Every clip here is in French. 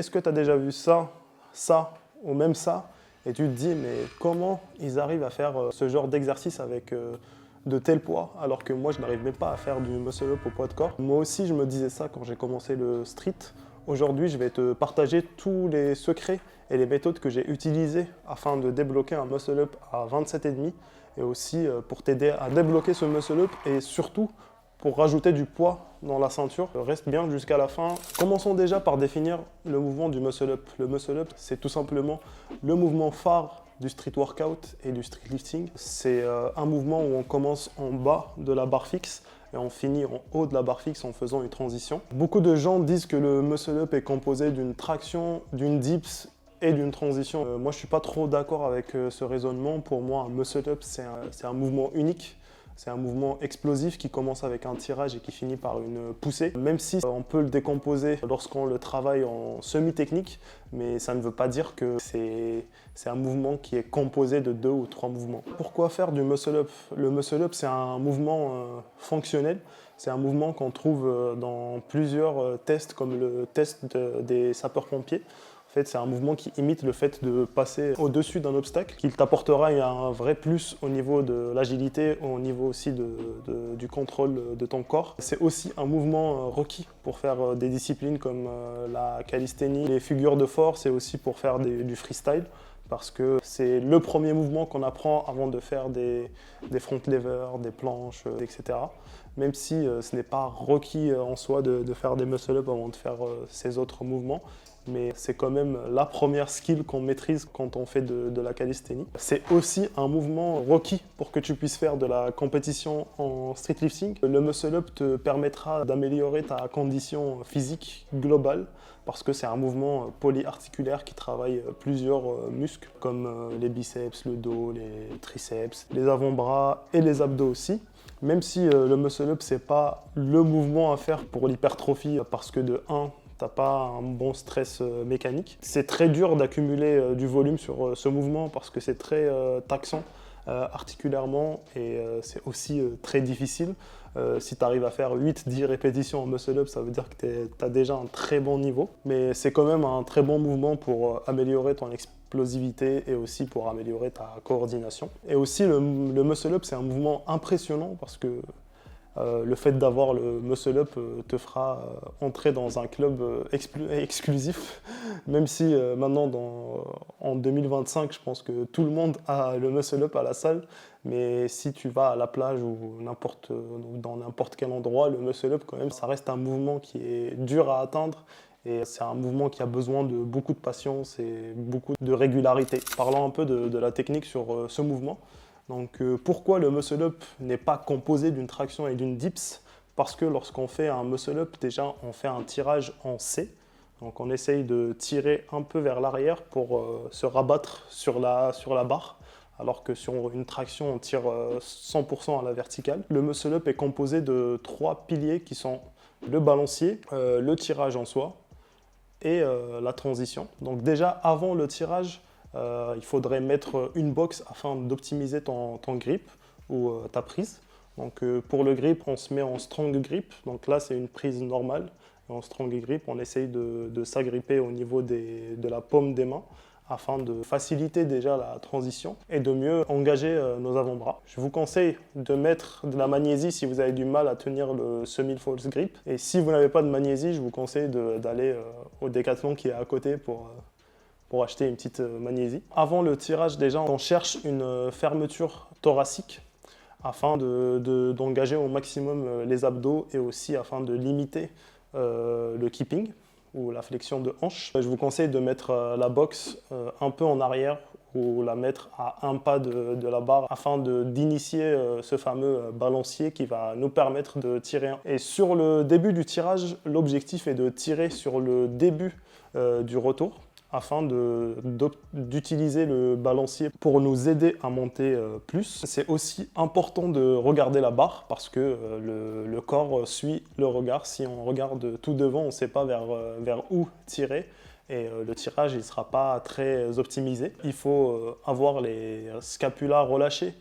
est-ce que tu as déjà vu ça, ça ou même ça? Et tu te dis, mais comment ils arrivent à faire ce genre d'exercice avec de tels poids, alors que moi, je n'arrive même pas à faire du muscle-up au poids de corps. Moi aussi, je me disais ça quand j'ai commencé le street. Aujourd'hui, je vais te partager tous les secrets et les méthodes que j'ai utilisées afin de débloquer un muscle-up à 27,5 et aussi pour t'aider à débloquer ce muscle-up et surtout pour rajouter du poids dans la ceinture. Reste bien jusqu'à la fin. Commençons déjà par définir le mouvement du muscle-up. Le muscle-up, c'est tout simplement le mouvement phare du street workout et du street lifting. C'est un mouvement où on commence en bas de la barre fixe et on finit en haut de la barre fixe en faisant une transition. Beaucoup de gens disent que le muscle-up est composé d'une traction, d'une dips et d'une transition. Moi, je ne suis pas trop d'accord avec ce raisonnement. Pour moi, un muscle-up, c'est un mouvement unique. C'est un mouvement explosif qui commence avec un tirage et qui finit par une poussée. Même si on peut le décomposer lorsqu'on le travaille en semi-technique, mais ça ne veut pas dire que c'est un mouvement qui est composé de 2 ou 3 mouvements. Pourquoi faire du muscle-up? Le muscle-up, c'est un mouvement fonctionnel. C'est un mouvement qu'on trouve dans plusieurs tests, comme le test des sapeurs-pompiers. En fait, c'est un mouvement qui imite le fait de passer au-dessus d'un obstacle, qui t'apportera un vrai plus au niveau de l'agilité, au niveau aussi du contrôle de ton corps. C'est aussi un mouvement requis pour faire des disciplines comme la calisthénie, les figures de force et aussi pour faire du freestyle. Parce que c'est le premier mouvement qu'on apprend avant de faire des front levers, des planches, etc. Même si ce n'est pas requis en soi de faire des muscle-up avant de faire ces autres mouvements. Mais c'est quand même la première skill qu'on maîtrise quand on fait de la calisthénie. C'est aussi un mouvement requis pour que tu puisses faire de la compétition en street lifting. Le muscle-up te permettra d'améliorer ta condition physique globale parce que c'est un mouvement polyarticulaire qui travaille plusieurs muscles comme les biceps, le dos, les triceps, les avant-bras et les abdos aussi. Même si le muscle-up, c'est pas le mouvement à faire pour l'hypertrophie parce que de 1, t'as pas un bon stress mécanique. C'est très dur d'accumuler du volume sur ce mouvement parce que c'est très taxant articulairement et c'est aussi très difficile. Si tu arrives à faire 8-10 répétitions en muscle-up, ça veut dire que tu as déjà un très bon niveau. Mais c'est quand même un très bon mouvement pour améliorer ton explosivité et aussi pour améliorer ta coordination. Et aussi le muscle-up, c'est un mouvement impressionnant parce que le fait d'avoir le muscle-up te fera entrer dans un club exclusif, même si maintenant en 2025, je pense que tout le monde a le muscle-up à la salle, mais si tu vas à la plage ou dans n'importe quel endroit, le muscle-up quand même, ça reste un mouvement qui est dur à atteindre. Et c'est un mouvement qui a besoin de beaucoup de patience et beaucoup de régularité. Parlons un peu de la technique sur ce mouvement. Donc pourquoi le muscle-up n'est pas composé d'une traction et d'une dips? Parce que lorsqu'on fait un muscle-up, déjà on fait un tirage en C. Donc on essaye de tirer un peu vers l'arrière pour se rabattre sur la barre. Alors que sur une traction, on tire 100% à la verticale. Le muscle-up est composé de 3 piliers qui sont le balancier, le tirage en soi et la transition. Donc déjà avant le tirage, il faudrait mettre une box afin d'optimiser ton grip ou ta prise. Donc pour le grip, on se met en strong grip. Donc là, c'est une prise normale. Et en strong grip, on essaye de s'agripper au niveau de la paume des mains afin de faciliter déjà la transition et de mieux engager nos avant-bras. Je vous conseille de mettre de la magnésie si vous avez du mal à tenir le semi-false grip. Et si vous n'avez pas de magnésie, je vous conseille d'aller au Decathlon qui est à côté pour acheter une petite magnésie. Avant le tirage, déjà, on cherche une fermeture thoracique afin d'engager au maximum les abdos et aussi afin de limiter le keeping ou la flexion de hanche. Je vous conseille de mettre la box un peu en arrière ou la mettre à un pas de la barre afin d'initier ce fameux balancier qui va nous permettre de tirer. Et sur le début du tirage, l'objectif est de tirer sur le début du retour afin d'utiliser le balancier pour nous aider à monter plus. C'est aussi important de regarder la barre parce que le corps suit le regard. Si on regarde tout devant, on ne sait pas vers où tirer et le tirage ne sera pas très optimisé. Il faut avoir les scapulas relâchés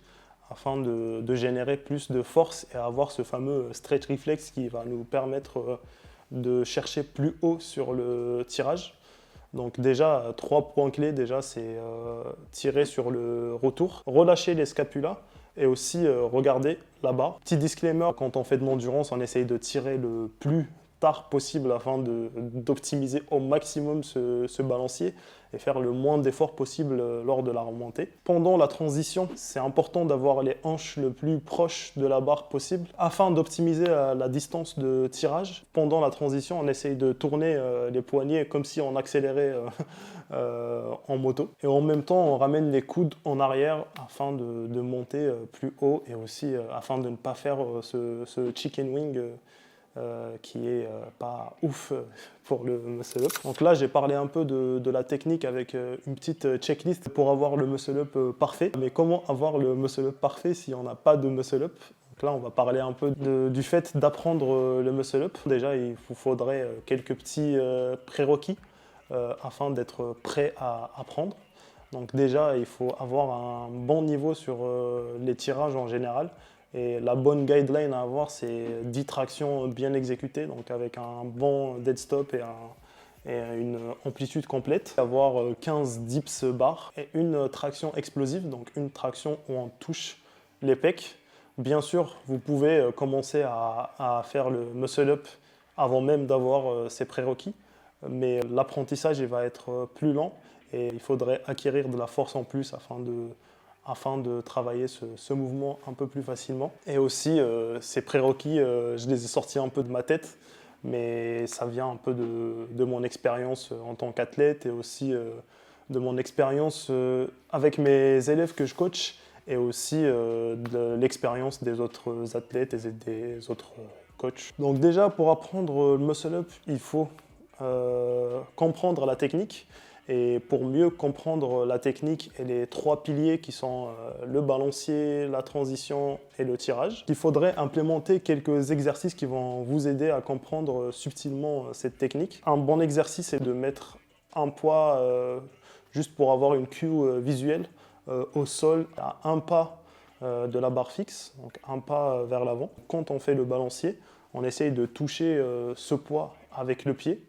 afin de générer plus de force et avoir ce fameux stretch reflex qui va nous permettre de chercher plus haut sur le tirage. Donc déjà, 3 points clés, déjà, c'est tirer sur le retour, relâcher les scapulas et aussi regarder la barre. Petit disclaimer, quand on fait de l'endurance, on essaye de tirer le plus tard possible afin d'optimiser au maximum ce balancier et faire le moins d'efforts possible lors de la remontée. Pendant la transition, c'est important d'avoir les hanches le plus proches de la barre possible afin d'optimiser la distance de tirage. Pendant la transition, on essaye de tourner les poignets comme si on accélérait en moto. Et en même temps, on ramène les coudes en arrière afin de monter plus haut et aussi afin de ne pas faire ce chicken wing qui est pas ouf pour le muscle-up. Donc là, j'ai parlé un peu de la technique avec une petite checklist pour avoir le muscle-up parfait. Mais comment avoir le muscle-up parfait si on n'a pas de muscle-up? Donc là, on va parler un peu du fait d'apprendre le muscle-up. Déjà, il vous faudrait quelques petits prérequis afin d'être prêt à apprendre. Donc déjà, il faut avoir un bon niveau sur les tirages en général. Et la bonne guideline à avoir, c'est 10 tractions bien exécutées, donc avec un bon dead stop et une amplitude complète. Avoir 15 dips bar et une traction explosive, donc une traction où on touche les pecs. Bien sûr, vous pouvez commencer à faire le muscle-up avant même d'avoir ces prérequis, mais l'apprentissage il va être plus lent et il faudrait acquérir de la force en plus afin de travailler ce mouvement un peu plus facilement. Et aussi, ces prérequis, je les ai sortis un peu de ma tête, mais ça vient un peu de mon expérience en tant qu'athlète et aussi de mon expérience avec mes élèves que je coach et aussi de l'expérience des autres athlètes et des autres coachs. Donc déjà, pour apprendre le muscle-up, il faut comprendre la technique. Et pour mieux comprendre la technique et les 3 piliers qui sont le balancier, la transition et le tirage, il faudrait implémenter quelques exercices qui vont vous aider à comprendre subtilement cette technique. Un bon exercice, c'est de mettre un poids juste pour avoir une cue visuelle au sol à un pas de la barre fixe, donc un pas vers l'avant. Quand on fait le balancier, on essaye de toucher ce poids avec le pied.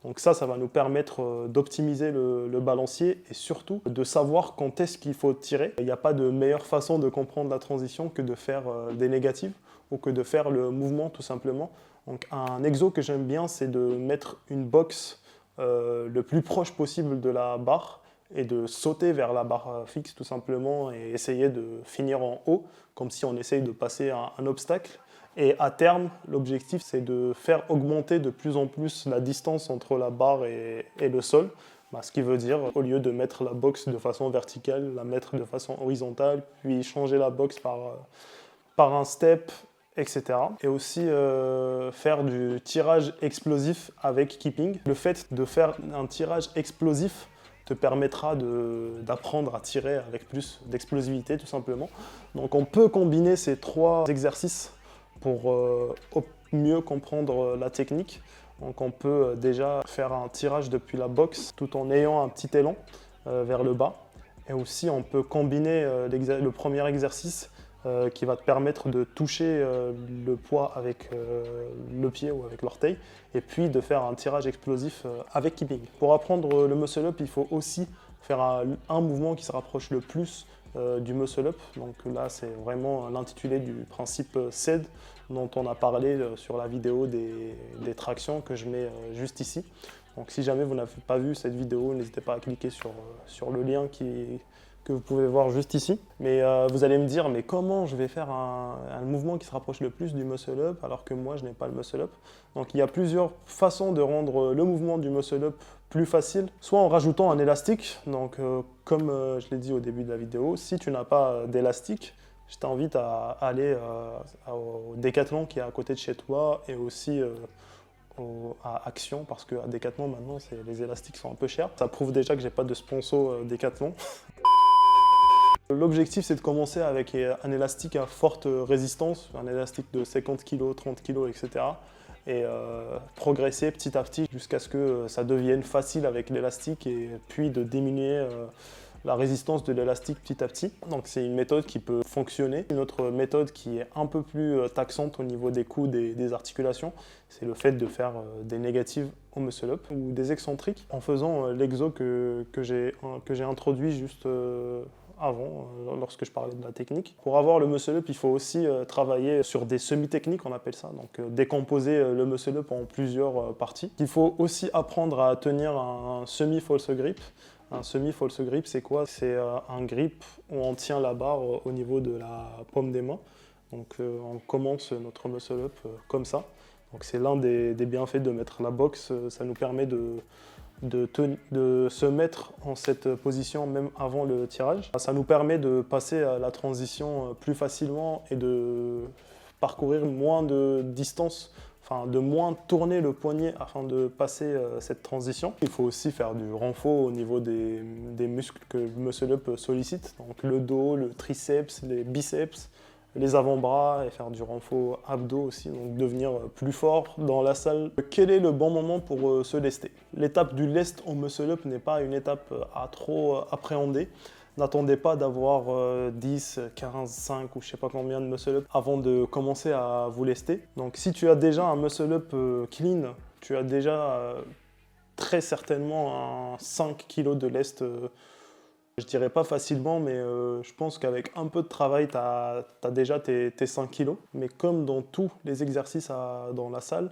Donc ça va nous permettre d'optimiser le balancier et surtout de savoir quand est-ce qu'il faut tirer. Il n'y a pas de meilleure façon de comprendre la transition que de faire des négatives ou que de faire le mouvement tout simplement. Donc un exo que j'aime bien, c'est de mettre une box le plus proche possible de la barre et de sauter vers la barre fixe tout simplement et essayer de finir en haut comme si on essaye de passer un obstacle. Et à terme, l'objectif, c'est de faire augmenter de plus en plus la distance entre la barre et le sol. Ce qui veut dire, au lieu de mettre la box de façon verticale, la mettre de façon horizontale, puis changer la box par un step, etc. Et aussi faire du tirage explosif avec keeping. Le fait de faire un tirage explosif te permettra d'apprendre à tirer avec plus d'explosivité, tout simplement. Donc on peut combiner ces 3 exercices pour mieux comprendre la technique. Donc on peut déjà faire un tirage depuis la box tout en ayant un petit élan vers le bas. Et aussi on peut combiner le premier exercice qui va te permettre de toucher le poids avec le pied ou avec l'orteil et puis de faire un tirage explosif avec keeping. Pour apprendre le muscle up, il faut aussi faire un mouvement qui se rapproche le plus du muscle up. Donc là, c'est vraiment l'intitulé du principe SAID dont on a parlé sur la vidéo des tractions que je mets juste ici. Donc si jamais vous n'avez pas vu cette vidéo, n'hésitez pas à cliquer sur le lien que vous pouvez voir juste ici. Mais vous allez me dire, mais comment je vais faire un mouvement qui se rapproche le plus du muscle up alors que moi je n'ai pas le muscle up? Donc il y a plusieurs façons de rendre le mouvement du muscle up plus facile, soit en rajoutant un élastique. Donc comme je l'ai dit au début de la vidéo, si tu n'as pas d'élastique, je t'invite à aller au Decathlon qui est à côté de chez toi et aussi à Action, parce qu'à Decathlon maintenant les élastiques sont un peu chers. Ça prouve déjà que j'ai pas de sponsor Decathlon. L'objectif, c'est de commencer avec un élastique à forte résistance, un élastique de 50 kg, 30 kg, etc. Et progresser petit à petit jusqu'à ce que ça devienne facile avec l'élastique et puis de diminuer la résistance de l'élastique petit à petit. Donc c'est une méthode qui peut fonctionner. Une autre méthode qui est un peu plus taxante au niveau des coudes et des articulations, c'est le fait de faire des négatives au muscle-up ou des excentriques en faisant l'exo que j'ai introduit juste avant, lorsque je parlais de la technique. Pour avoir le muscle-up, il faut aussi travailler sur des semi-techniques, on appelle ça, donc décomposer le muscle-up en plusieurs parties. Il faut aussi apprendre à tenir un semi-false grip. Un semi-false grip, c'est quoi? C'est un grip où on tient la barre au niveau de la paume des mains. Donc on commence notre muscle-up comme ça. Donc c'est l'un des bienfaits de mettre la boxe. Ça nous permet de se mettre en cette position même avant le tirage. Ça nous permet de passer à la transition plus facilement et de parcourir moins de distance, enfin de moins tourner le poignet afin de passer cette transition. Il faut aussi faire du renfort au niveau des muscles que le muscle-up sollicite, donc le dos, le triceps, les biceps, les avant-bras et faire du renfort abdos aussi, donc devenir plus fort dans la salle. Quel est le bon moment pour se lester? L'étape du lest au muscle-up n'est pas une étape à trop appréhender. N'attendez pas d'avoir 10, 15, 5 ou je sais pas combien de muscle-up avant de commencer à vous lester. Donc si tu as déjà un muscle-up clean, tu as déjà très certainement un 5 kg de lest. Je dirais pas facilement, mais je pense qu'avec un peu de travail, tu as déjà tes 5 kilos. Mais comme dans tous les exercices dans la salle,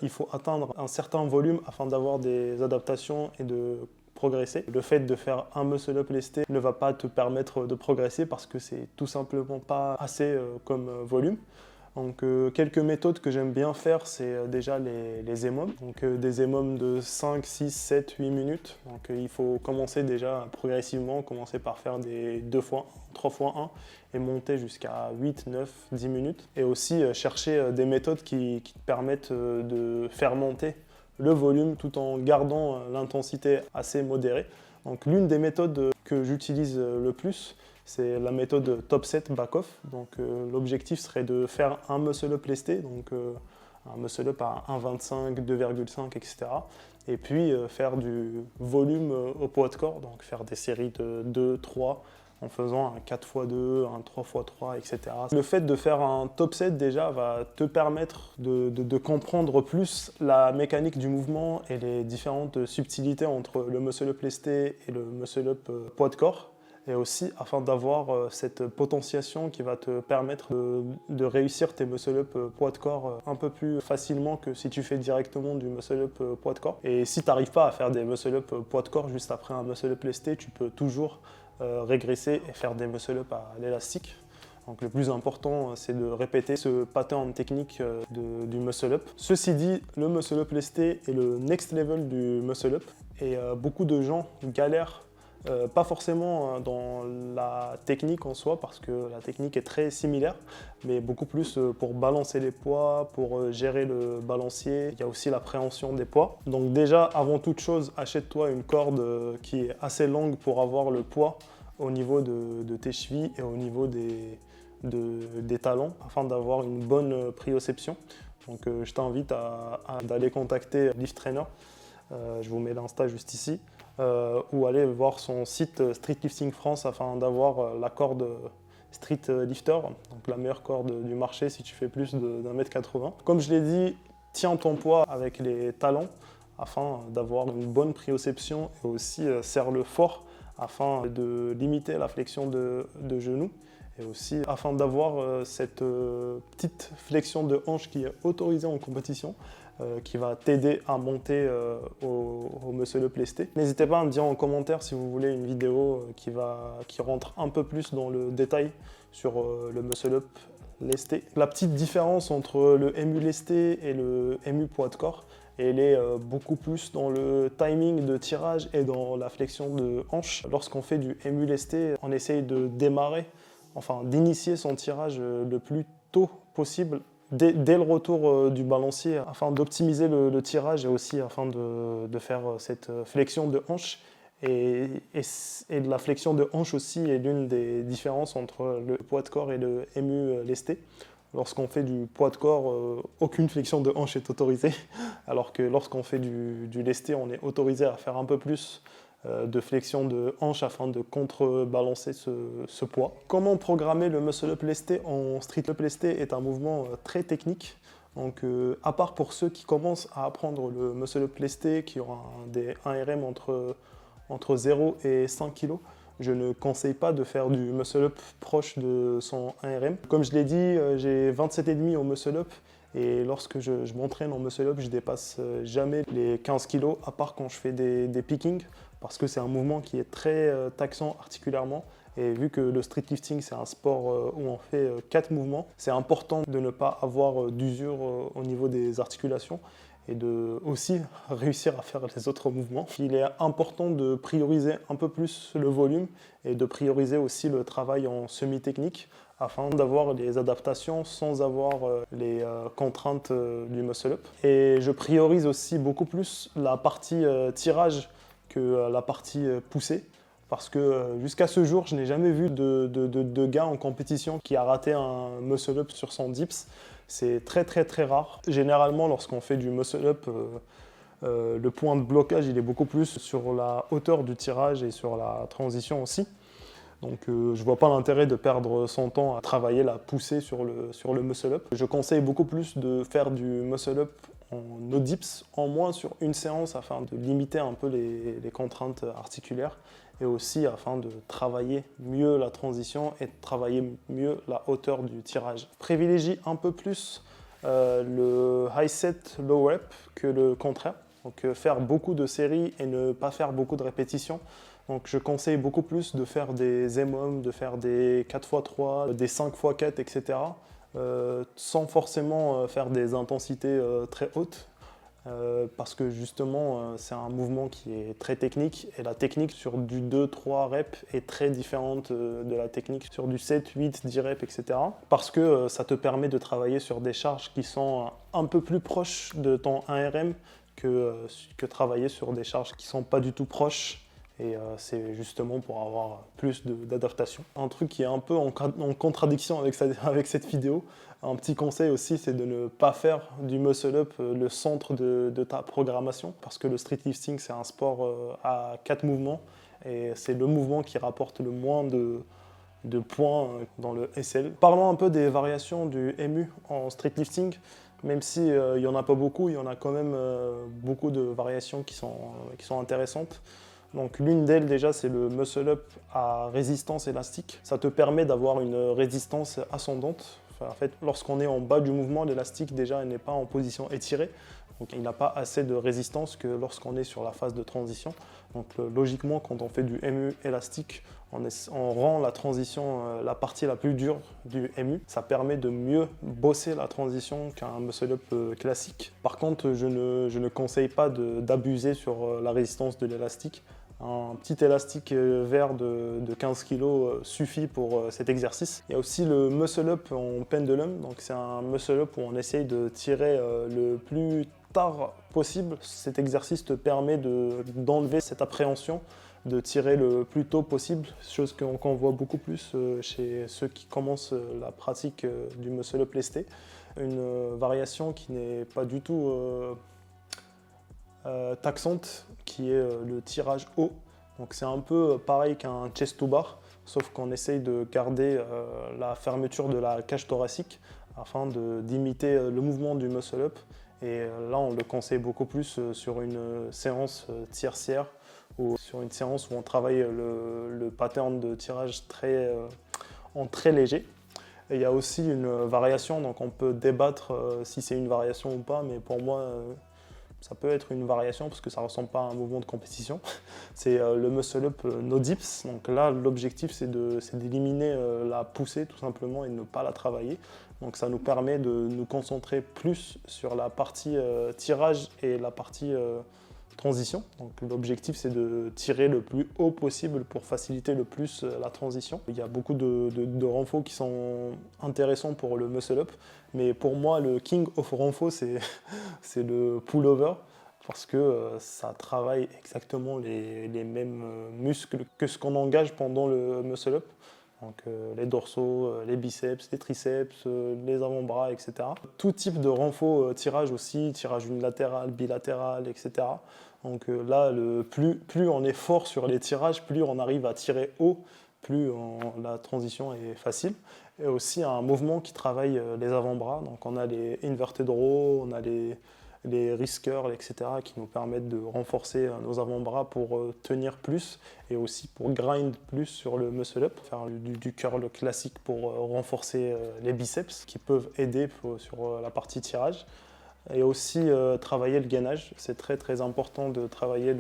il faut atteindre un certain volume afin d'avoir des adaptations et de progresser. Le fait de faire un muscle-up lesté ne va pas te permettre de progresser parce que c'est tout simplement pas assez comme volume. Donc quelques méthodes que j'aime bien faire, c'est déjà les EMOM. Donc des EMOM de 5, 6, 7, 8 minutes. Donc il faut commencer déjà progressivement, commencer par faire des 2 fois 1, 3 fois 1 et monter jusqu'à 8, 9, 10 minutes. Et aussi chercher des méthodes qui te permettent de faire monter le volume tout en gardant l'intensité assez modérée. Donc l'une des méthodes que j'utilise le plus, c'est la méthode top set back-off. Donc l'objectif serait de faire un muscle-up lesté, donc un muscle-up à 1,25, 2,5, etc. Et puis faire du volume au poids de corps, donc faire des séries de 2, 3, en faisant un 4x2, un 3x3, etc. Le fait de faire un top set déjà va te permettre de comprendre plus la mécanique du mouvement et les différentes subtilités entre le muscle-up lesté et le muscle-up poids de corps. Et aussi afin d'avoir cette potentiation qui va te permettre de réussir tes muscle-up poids de corps un peu plus facilement que si tu fais directement du muscle-up poids de corps. Et si tu n'arrives pas à faire des muscle-up poids de corps juste après un muscle-up lesté, tu peux toujours régresser et faire des muscle-up à l'élastique. Donc le plus important, c'est de répéter ce pattern technique du muscle-up. Ceci dit, le muscle-up lesté est le next level du muscle-up. Et beaucoup de gens galèrent pas forcément dans la technique en soi, parce que la technique est très similaire, mais beaucoup plus pour balancer les poids, pour gérer le balancier. Il y a aussi l'appréhension des poids. Donc déjà, avant toute chose, achète-toi une corde qui est assez longue pour avoir le poids au niveau de tes chevilles et au niveau des talons, afin d'avoir une bonne prioception. Donc je t'invite d'aller contacter Lift Trainer. Je vous mets l'Insta juste ici. Ou aller voir son site Street Lifting France afin d'avoir la corde Street Lifter, donc la meilleure corde du marché si tu fais plus d'1,80 m. Comme je l'ai dit, tiens ton poids avec les talons afin d'avoir une bonne prioception et aussi serre-le fort afin de limiter la flexion de genou et aussi afin d'avoir cette petite flexion de hanche qui est autorisée en compétition. Qui va t'aider à monter au muscle-up lesté. N'hésitez pas à me dire en commentaire si vous voulez une vidéo qui rentre un peu plus dans le détail sur le muscle-up lesté. La petite différence entre le MU lesté et le MU poids de corps, elle est beaucoup plus dans le timing de tirage et dans la flexion de hanche. Lorsqu'on fait du MU lesté, on essaye de démarrer, enfin d'initier son tirage le plus tôt possible dès le retour du balancier afin d'optimiser le tirage et aussi afin de faire cette flexion de hanche. Et de la flexion de hanche aussi est l'une des différences entre le poids de corps et le MU lesté. Lorsqu'on fait du poids de corps, aucune flexion de hanche est autorisée, alors que lorsqu'on fait du lesté, on est autorisé à faire un peu plus de flexion de hanche afin de contrebalancer ce poids. Comment programmer le muscle-up lesté en street-up lesté est un mouvement très technique. Donc, à part pour ceux qui commencent à apprendre le muscle-up lesté, qui ont des 1RM entre 0 et 5 kg, je ne conseille pas de faire du muscle-up proche de son 1RM. Comme je l'ai dit, j'ai 27,5 au muscle-up. Et lorsque je m'entraîne en muscle-up, je dépasse jamais les 15 kg, à part quand je fais des pickings, parce que c'est un mouvement qui est très taxant articulairement. Et vu que le street lifting, c'est un sport où on fait 4 mouvements, c'est important de ne pas avoir d'usure au niveau des articulations et de aussi réussir à faire les autres mouvements. Il est important de prioriser un peu plus le volume et de prioriser aussi le travail en semi-technique afin d'avoir les adaptations sans avoir les contraintes du muscle-up. Et je priorise aussi beaucoup plus la partie tirage que la partie poussée. Parce que jusqu'à ce jour, je n'ai jamais vu de gars en compétition qui a raté un muscle-up sur son dips. C'est très très très rare. Généralement, lorsqu'on fait du muscle-up, le point de blocage il est beaucoup plus sur la hauteur du tirage et sur la transition aussi. Donc je ne vois pas l'intérêt de perdre son temps à travailler la poussée sur le muscle-up. Je conseille beaucoup plus de faire du muscle-up en no dips, en moins sur une séance afin de limiter un peu les contraintes articulaires et aussi afin de travailler mieux la transition et de travailler mieux la hauteur du tirage. Je privilégie un peu plus le high set low rep que le contraire. Donc faire beaucoup de séries et ne pas faire beaucoup de répétitions. Donc je conseille beaucoup plus de faire des EMOM, de faire des 4x3, des 5x4, etc. Sans forcément faire des intensités très hautes. Parce que justement, c'est un mouvement qui est très technique et la technique sur du 2-3 reps est très différente de la technique sur du 7, 8, 10 reps, etc. Parce que ça te permet de travailler sur des charges qui sont un peu plus proches de ton 1RM que travailler sur des charges qui ne sont pas du tout proches. Et c'est justement pour avoir plus d'adaptation. Un truc qui est un peu en contradiction avec cette vidéo, un petit conseil aussi, c'est de ne pas faire du muscle-up le centre de ta programmation. Parce que le street lifting, c'est un sport à 4 mouvements. Et c'est le mouvement qui rapporte le moins de points dans le SL. Parlons un peu des variations du MU en street lifting. Même s'il n'y en a pas beaucoup, il y en a quand même beaucoup de variations qui sont intéressantes. Donc l'une d'elles déjà c'est le muscle up à résistance élastique. Ça te permet d'avoir une résistance ascendante. Enfin, en fait, lorsqu'on est en bas du mouvement, l'élastique déjà n'est pas en position étirée. Donc il n'a pas assez de résistance que lorsqu'on est sur la phase de transition. Donc logiquement, quand on fait du MU élastique, on rend la transition la partie la plus dure du MU. Ça permet de mieux bosser la transition qu'un muscle-up classique. Par contre, je ne conseille pas d'abuser sur la résistance de l'élastique. Un petit élastique vert de 15 kg suffit pour cet exercice. Il y a aussi le muscle-up en pendulum. Donc c'est un muscle-up où on essaye de tirer le plus tard possible. Cet exercice te permet d'enlever cette appréhension de tirer le plus tôt possible, chose qu'on voit beaucoup plus chez ceux qui commencent la pratique du muscle-up lesté. Une variation qui n'est pas du tout taxante, qui est le tirage haut. Donc c'est un peu pareil qu'un chest to bar, sauf qu'on essaye de garder la fermeture de la cage thoracique afin d'imiter le mouvement du muscle-up. Et là, on le conseille beaucoup plus sur une séance tiercière ou sur une séance où on travaille le pattern de tirage en très léger. Et il y a aussi une variation, donc on peut débattre si c'est une variation ou pas, mais pour moi, ça peut être une variation parce que ça ne ressemble pas à un mouvement de compétition. C'est le muscle-up no dips. Donc là, l'objectif, c'est d'éliminer la poussée tout simplement et de ne pas la travailler. Donc ça nous permet de nous concentrer plus sur la partie tirage et la partie transition. Donc l'objectif, c'est de tirer le plus haut possible pour faciliter le plus la transition. Il y a beaucoup de renforts qui sont intéressants pour le muscle-up. Mais pour moi, le king of renfort, c'est le pull-over. Parce que ça travaille exactement les mêmes muscles que ce qu'on engage pendant le muscle-up. Donc les dorsaux, les biceps, les triceps, les avant-bras, etc. Tout type de renfort tirage aussi, tirage unilatéral, bilatéral, etc. Donc là, plus on est fort sur les tirages, plus on arrive à tirer haut, la transition est facile. Et aussi un mouvement qui travaille les avant-bras. Donc on a les inverted row, on a les wrist curls, etc., qui nous permettent de renforcer nos avant-bras pour tenir plus et aussi pour grind plus sur le muscle-up, faire du curl classique pour renforcer les biceps qui peuvent aider sur la partie tirage. Et aussi travailler le gainage. C'est très très important de travailler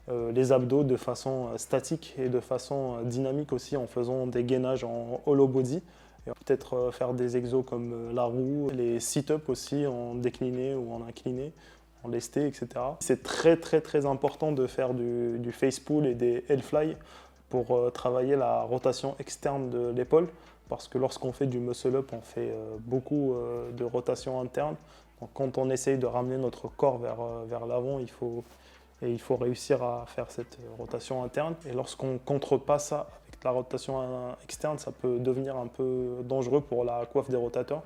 les abdos de façon statique et de façon dynamique aussi en faisant des gainages en hollow body. Et peut-être faire des exos comme la roue, les sit-ups aussi en décliné ou en incliné, en lesté, etc. C'est très très très important de faire du face pull et des L-fly pour travailler la rotation externe de l'épaule, parce que lorsqu'on fait du muscle-up, on fait beaucoup de rotation interne. Donc quand on essaye de ramener notre corps vers l'avant, il faut réussir à faire cette rotation interne. Et lorsqu'on ne contre pas ça avec la rotation externe, ça peut devenir un peu dangereux pour la coiffe des rotateurs.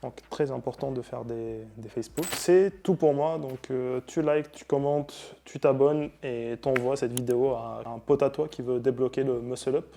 Donc très important de faire des face pulls. C'est tout pour moi, donc tu likes, tu commentes, tu t'abonnes et t'envoies cette vidéo à un pote à toi qui veut débloquer le muscle up.